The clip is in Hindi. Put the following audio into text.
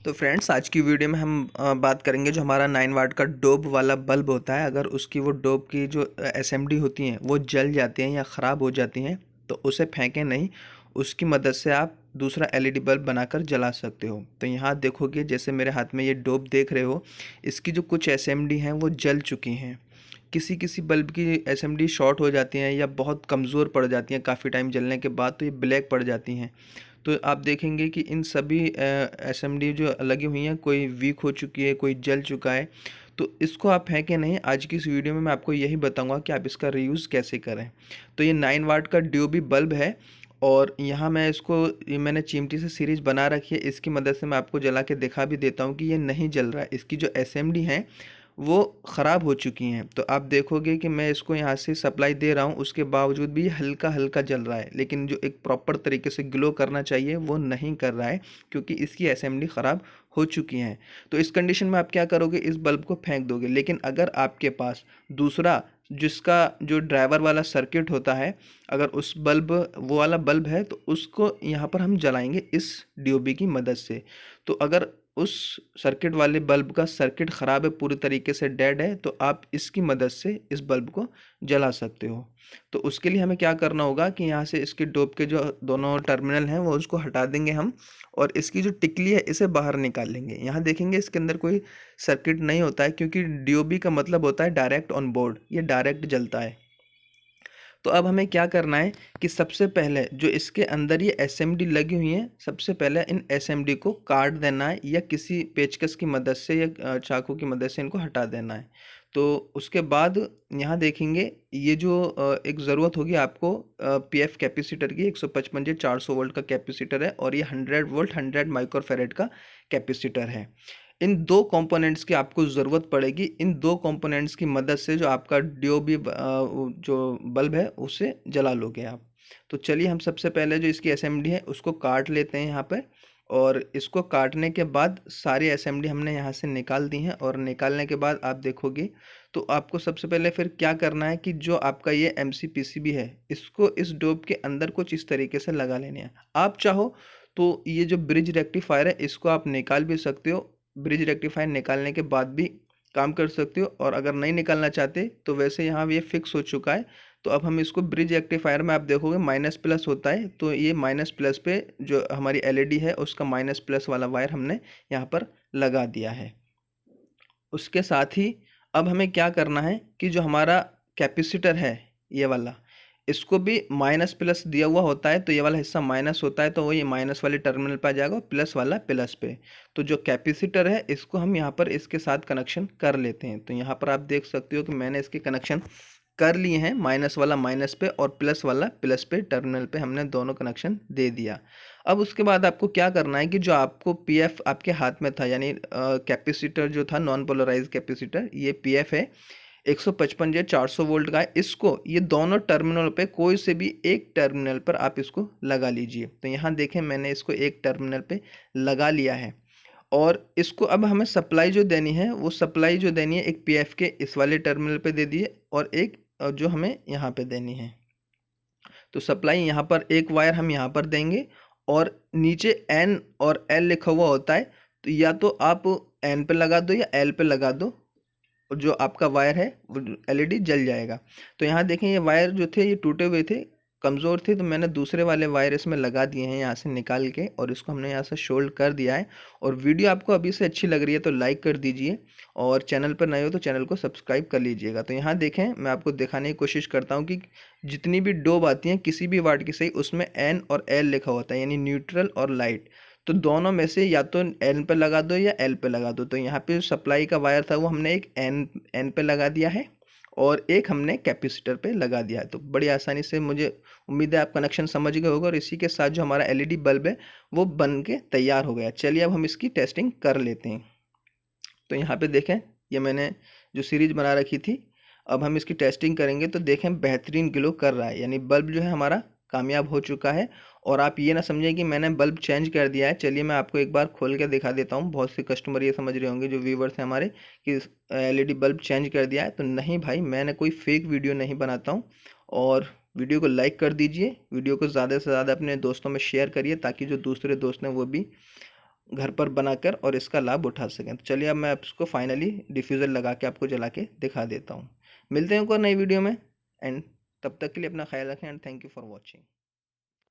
तो फ्रेंड्स, आज की वीडियो में हम बात करेंगे जो हमारा 9 वाट का डोब वाला बल्ब होता है। अगर उसकी वो डोब की जो एसएमडी होती हैं वो जल जाती हैं या ख़राब हो जाती हैं तो उसे फेंकें नहीं, उसकी मदद से आप दूसरा एलईडी बल्ब बनाकर जला सकते हो। तो यहाँ देखोगे, जैसे मेरे हाथ में ये डोब देख रहे हो, इसकी जो कुछ एसएमडी हैं वो जल चुकी हैं। किसी किसी बल्ब की एसएमडी शॉर्ट हो जाती हैं या बहुत कमज़ोर पड़ जाती हैं, काफ़ी टाइम जलने के बाद तो ये ब्लैक पड़ जाती हैं। तो आप देखेंगे कि इन सभी एसएमडी जो लगी हुई हैं, कोई वीक हो चुकी है, कोई जल चुका है। तो इसको आप फेंकें नहीं। आज की इस वीडियो में मैं आपको यही बताऊंगा कि आप इसका रीयूज़ कैसे करें। तो ये 9 वाट का ड्यूबी बल्ब है और यहाँ मैं इसको, ये मैंने चिमटी से सीरीज बना रखी है। इसकी मदद से मैं आपको जला के दिखा भी देता हूँ कि ये नहीं जल रहा है। इसकी जो एसएमडी हैं वो ख़राब हो चुकी हैं। तो आप देखोगे कि मैं इसको यहाँ से सप्लाई दे रहा हूँ, उसके बावजूद भी हल्का हल्का जल रहा है, लेकिन जो एक प्रॉपर तरीके से ग्लो करना चाहिए वो नहीं कर रहा है, क्योंकि इसकी असेंबली ख़राब हो चुकी हैं। तो इस कंडीशन में आप क्या करोगे, इस बल्ब को फेंक दोगे। लेकिन अगर आपके पास दूसरा जिसका जो ड्राइवर वाला सर्किट होता है, अगर उस बल्ब वो वाला बल्ब है तो उसको यहाँ पर हम जलाएंगे इस डीओबी की मदद से। तो अगर उस सर्किट वाले बल्ब का सर्किट ख़राब है, पूरी तरीके से डेड है, तो आप इसकी मदद से इस बल्ब को जला सकते हो। तो उसके लिए हमें क्या करना होगा कि यहाँ से इसके डोब के जो दोनों टर्मिनल हैं वो उसको हटा देंगे हम, और इसकी जो टिकली है इसे बाहर निकाल लेंगे। यहाँ देखेंगे इसके अंदर कोई सर्किट नहीं होता है, क्योंकि डीओबी का मतलब होता है डायरेक्ट ऑन बोर्ड, ये डायरेक्ट जलता है। तो अब हमें क्या करना है कि सबसे पहले जो इसके अंदर ये एसएमडी लगी हुई है, सबसे पहले इन एसएमडी को काट देना है, या किसी पेचकस की मदद से या चाकू की मदद से इनको हटा देना है। तो उसके बाद यहाँ देखेंगे ये जो एक ज़रूरत होगी आपको पीएफ कैपेसिटर की, 155 से 400 वोल्ट का कैपेसिटर है, और ये 100 वोल्ट 100 माइक्रोफेरेड का कैपेसिटर है। इन दो कंपोनेंट्स की आपको ज़रूरत पड़ेगी। इन दो कंपोनेंट्स की मदद से जो आपका डीओबी जो बल्ब है उसे जला लोगे आप। तो चलिए हम सबसे पहले जो इसकी असेंबली है उसको काट लेते हैं यहाँ पर, और इसको काटने के बाद सारी असेंबली हमने यहाँ से निकाल दी है। और निकालने के बाद आप देखोगे तो आपको सबसे पहले फिर क्या करना है कि जो आपका ये एमसीपीसीबी है, इसको इस डोब के अंदर कुछ इस तरीके से लगा लेने हैं। आप चाहो तो ये जो ब्रिज रेक्टिफायर है इसको आप निकाल भी सकते हो, ब्रिज रेक्टिफायर निकालने के बाद भी काम कर सकते हो। और अगर नहीं निकालना चाहते तो वैसे यहाँ ये फिक्स हो चुका है। तो अब हम इसको ब्रिज रेक्टिफायर में आप देखोगे माइनस प्लस होता है, तो ये माइनस प्लस पे जो हमारी एलईडी है उसका माइनस प्लस वाला वायर हमने यहाँ पर लगा दिया है। उसके साथ ही अब हमें क्या करना है कि जो हमारा कैपेसिटर है ये वाला, इसको भी माइनस प्लस दिया हुआ होता है, तो ये वाला हिस्सा माइनस होता है, तो वो ये माइनस वाले टर्मिनल पर आ जाएगा और प्लस वाला प्लस पे। तो जो कैपेसिटर है इसको हम यहाँ पर इसके साथ कनेक्शन कर लेते हैं। तो यहाँ पर आप देख सकते हो कि मैंने इसके कनेक्शन कर लिए हैं, माइनस वाला माइनस पे और प्लस वाला प्लस पे, टर्मिनल पे हमने दोनों कनेक्शन दे दिया। अब उसके बाद आपको क्या करना है कि जो आपको पीएफ आपके हाथ में था, यानी कैपेसिटर जो था नॉन पोलराइज कैपेसिटर, ये पीएफ है 155 या 400 वोल्ट का है। इसको ये दोनों टर्मिनल पे कोई से भी एक टर्मिनल पर आप इसको लगा लीजिए। तो यहाँ देखें मैंने इसको एक टर्मिनल पे लगा लिया है, और इसको अब हमें सप्लाई जो देनी है वो सप्लाई जो देनी है एक पीएफ के इस वाले टर्मिनल पे दे दिए, और एक जो हमें यहाँ पे देनी है। तो सप्लाई यहाँ पर एक वायर हम यहाँ पर देंगे, और नीचे एन और एल लिखा हुआ होता है, तो या तो आप एन पे लगा दो या एल पे लगा दो, और जो आपका वायर है वो एलईडी जल जाएगा। तो यहाँ देखें ये वायर जो थे ये टूटे हुए थे, कमज़ोर थे, तो मैंने दूसरे वाले वायर इसमें लगा दिए हैं यहाँ से निकाल के, और इसको हमने यहाँ से शोल्ड कर दिया है। और वीडियो आपको अभी से अच्छी लग रही है तो लाइक कर दीजिए, और चैनल पर नए हो तो चैनल को सब्सक्राइब कर लीजिएगा। तो यहाँ देखें मैं आपको दिखाने की कोशिश करता हूँ कि जितनी भी डोब आती हैं किसी भी वाट की सही, उसमें एन और एल लिखा होता है, यानी न्यूट्रल और लाइट। तो दोनों में से या तो एन पे लगा दो या एल पे लगा दो। तो यहाँ पे सप्लाई का वायर था वो हमने एक एन पे लगा दिया है, और एक हमने कैपेसिटर पे लगा दिया है। तो बड़ी आसानी से, मुझे उम्मीद है आप कनेक्शन समझ गए होगा, और इसी के साथ जो हमारा एलईडी बल्ब है वो बन के तैयार हो गया। चलिए अब हम इसकी टेस्टिंग कर लेते हैं। तो यहाँ पे देखें ये मैंने जो सीरीज बना रखी थी, अब हम इसकी टेस्टिंग करेंगे। तो देखें बेहतरीन ग्लो कर रहा है, यानी बल्ब जो है हमारा कामयाब हो चुका है। और आप ये ना समझें कि मैंने बल्ब चेंज कर दिया है। चलिए मैं आपको एक बार खोल के दिखा देता हूँ। बहुत से कस्टमर ये समझ रहे होंगे जो व्यूवर्स हैं हमारे कि एलईडी बल्ब चेंज कर दिया है। तो नहीं भाई, मैंने कोई फेक वीडियो नहीं बनाता हूँ। और वीडियो को लाइक कर दीजिए, वीडियो को ज़्यादा से ज़्यादा अपने दोस्तों में शेयर करिए, ताकि जो दूसरे दोस्त हैं वो भी घर पर बनाकर और इसका लाभ उठा सकें। तो चलिए अब मैं इसको फाइनली डिफ्यूज़र लगा के आपको जला के दिखा देता हूँ। मिलते हैं एक और नई वीडियो में, एंड तब तक के लिए अपना ख्याल रखें and thank you for watching.